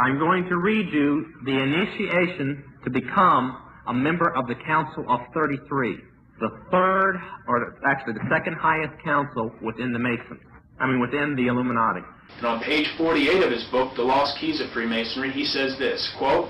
I'm going to read you the initiation to become a member of the Council of 33, the third, or actually the second highest council within the Masons. Within the Illuminati. And on page 48 of his book, The Lost Keys of Freemasonry, he says this, quote,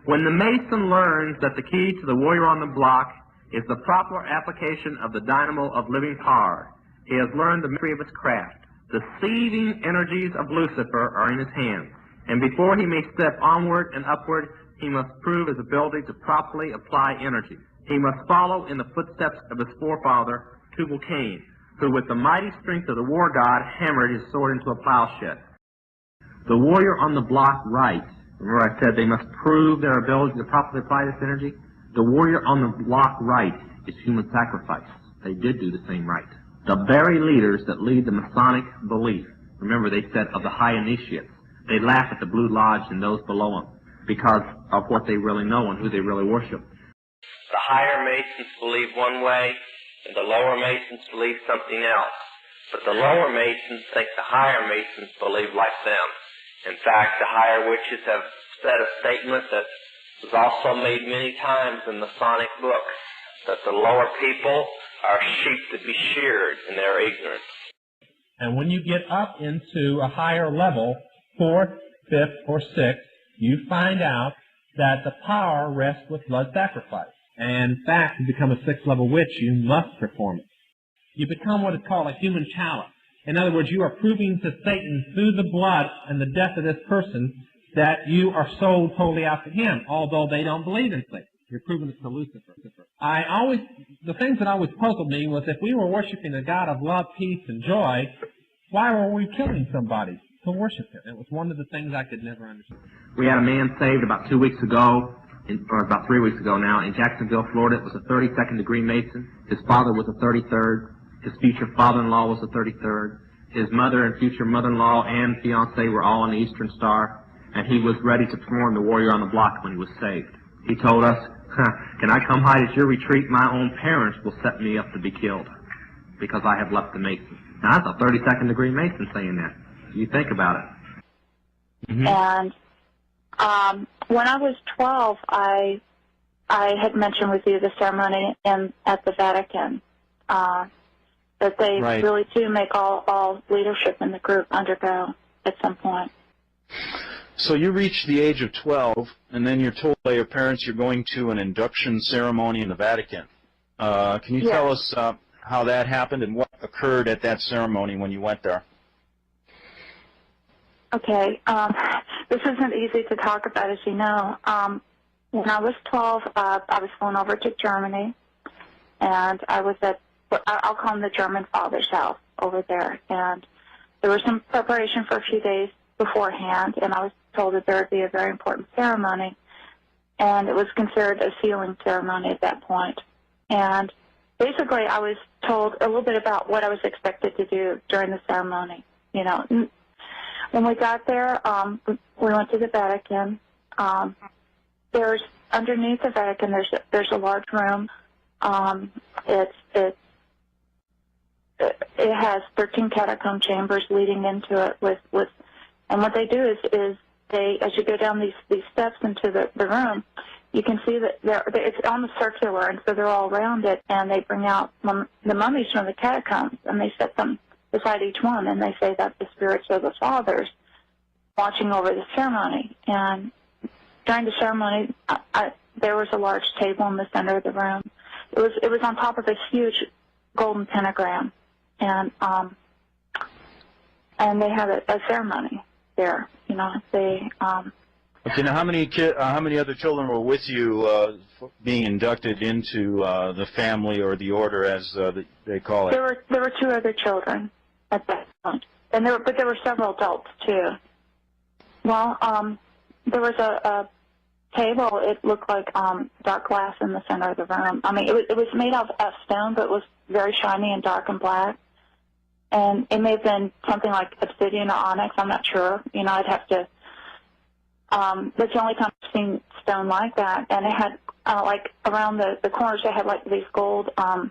when the Mason learns that the key to the warrior on the block is the proper application of the dynamo of living power, he has learned the mystery of his craft. The seething energies of Lucifer are in his hands, and before he may step onward and upward, he must prove his ability to properly apply energy. He must follow in the footsteps of his forefather, Tubal-Cain, who with the mighty strength of the war god hammered his sword into a plowshed. The warrior on the block writes, remember I said they must prove their ability to properly apply this energy? The warrior on the block right is human sacrifice. They did do the same right. The very leaders that lead the Masonic belief, remember they said of the high initiates, they laugh at the Blue Lodge and those below them because of what they really know and who they really worship. The higher Masons believe one way, and the lower Masons believe something else. But the lower Masons think the higher Masons believe like them. In fact, the higher witches have said a statement that was also made many times in Masonic books, that the lower people are sheep to be sheared in their ignorance. And when you get up into a higher level, 4th, 5th, or 6th, you find out that the power rests with blood sacrifice. And in fact, to become a 6th level witch, you must perform it. You become what is called a human chalice. In other words, you are proving to Satan through the blood and the death of this person that you are sold totally out to him, although they don't believe in Satan. You're proving it to Lucifer. The things that always puzzled me was if we were worshiping a God of love, peace, and joy, why were we killing somebody to worship him? It was one of the things I could never understand. We had a man saved about 2 weeks ago, or about 3 weeks ago now, in Jacksonville, Florida. It was a 32nd degree Mason. His father was a 33rd. His future father-in-law was a 33rd. His mother and future mother-in-law and fiancé were all in the Eastern Star, and he was ready to perform the warrior on the block when he was saved. He told us, can I come hide at your retreat? My own parents will set me up to be killed because I have left the Mason. Now, that's a 32nd degree Mason saying that. You think about it. Mm-hmm. And when I was 12, I had mentioned with you the ceremony at the Vatican, that they really do make all leadership in the group undergo at some point. So you reach the age of 12, and then you're told by your parents you're going to an induction ceremony in the Vatican. Can you tell us how that happened and what occurred at that ceremony when you went there? Okay. This isn't easy to talk about, as you know. When I was 12, I was flown over to Germany, and I was at, I'll call him the German father's house over there. And there was some preparation for a few days beforehand, and I was told that there would be a very important ceremony, and it was considered a sealing ceremony at that point. And basically, I was told a little bit about what I was expected to do during the ceremony. You know, when we got there, we went to the Vatican. There's underneath the Vatican. There's a large room. It has 13 catacomb chambers leading into it with and what they do is they, as you go down these steps into the room, you can see that it's almost circular, and so they're all around it, and they bring out the mummies from the catacombs, and they set them beside each one, and they say that the spirits are the fathers watching over the ceremony. And during the ceremony, there was a large table in the center of the room. It was on top of a huge golden pentagram, and they had a ceremony there. You know, they. Okay, now how many other children were with you being inducted into the family or the order, as they call it? There were 2 other children at that point, and there were several adults too. Well, there was a table. It looked like dark glass in the center of the room. I mean, it was made of stone, but it was very shiny and dark and black. And it may have been something like obsidian or onyx. I'm not sure. You know, I'd have to. That's the only time I've seen stone like that. And it had like around the corners, it had like these gold, I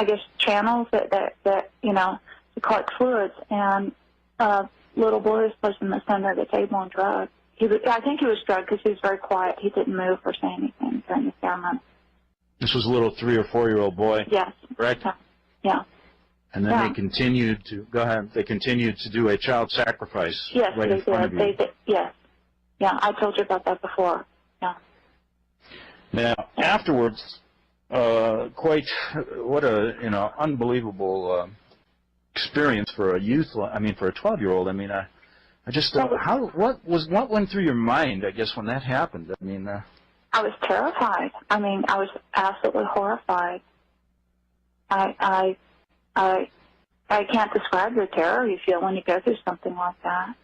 guess, channels that you know, to collect fluids. And little boy was placed in the center of the table and drugged. I think he was drugged because he was very quiet. He didn't move or say anything during the ceremony. This was a little 3 or 4-year-old boy. Yes. Correct? Yeah. And then they continued to go ahead. They continued to do a child sacrifice. Yes, right in front of you. They did. Yes. Yeah, I told you about that before. Yeah. Now, afterwards, quite what a unbelievable experience for a youth. I mean, for a 12-year-old. I mean, I just what went through your mind? I guess when that happened. I mean, I was terrified. I mean, I was absolutely horrified. I can't describe the terror you feel when you go through something like that.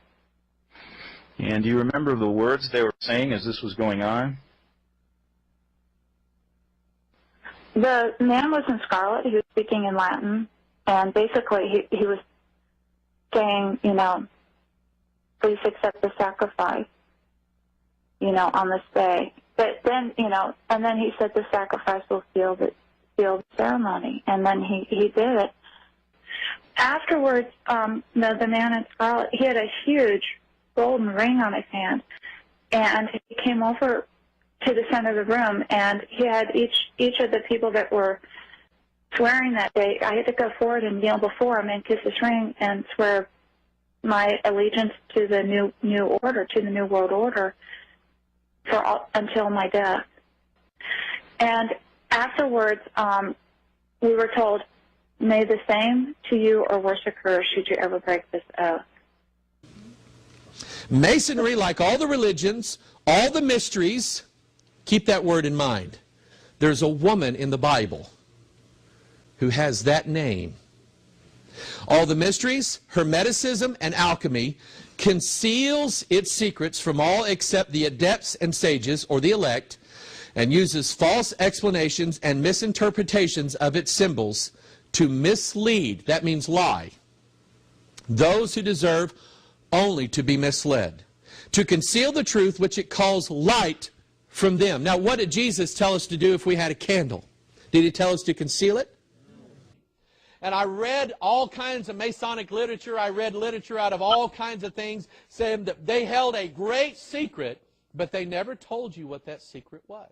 And do you remember the words they were saying as this was going on? The man was in scarlet. He was speaking in Latin, and basically he was saying, please accept the sacrifice, on this day. But then, and then he said the sacrifice will seal the ceremony, and then he did it. Afterwards, the man in scarlet, he had a huge golden ring on his hand, and he came over to the center of the room, and he had each of the people that were swearing that day. I had to go forward and kneel before him and kiss his ring and swear my allegiance to the new order, to the new world order, until my death. And afterwards, we were told, may the same to you or worse occur should you ever break this oath. Masonry, like all the religions, all the mysteries, keep that word in mind. There's a woman in the Bible who has that name. All the mysteries, Hermeticism, and alchemy conceals its secrets from all except the adepts and sages, or the elect, and uses false explanations and misinterpretations of its symbols to mislead, that means lie, those who deserve only to be misled, to conceal the truth which it calls light from them. Now, what did Jesus tell us to do if we had a candle? Did he tell us to conceal it? And I read all kinds of Masonic literature. I read literature out of all kinds of things saying that they held a great secret, but they never told you what that secret was.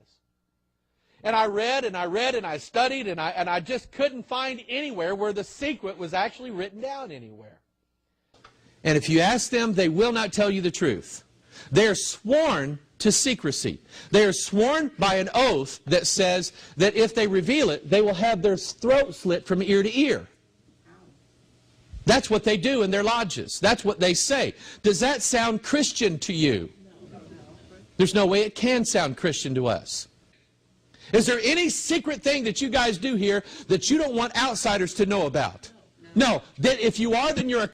And I read and I read and I studied and I just couldn't find anywhere where the secret was actually written down anywhere. And if you ask them, they will not tell you the truth. They are sworn to secrecy. They are sworn by an oath that says that if they reveal it, they will have their throat slit from ear to ear. That's what they do in their lodges. That's what they say. Does that sound Christian to you? There's no way it can sound Christian to us. Is there any secret thing that you guys do here that you don't want outsiders to know about? No. That if you are, then you're a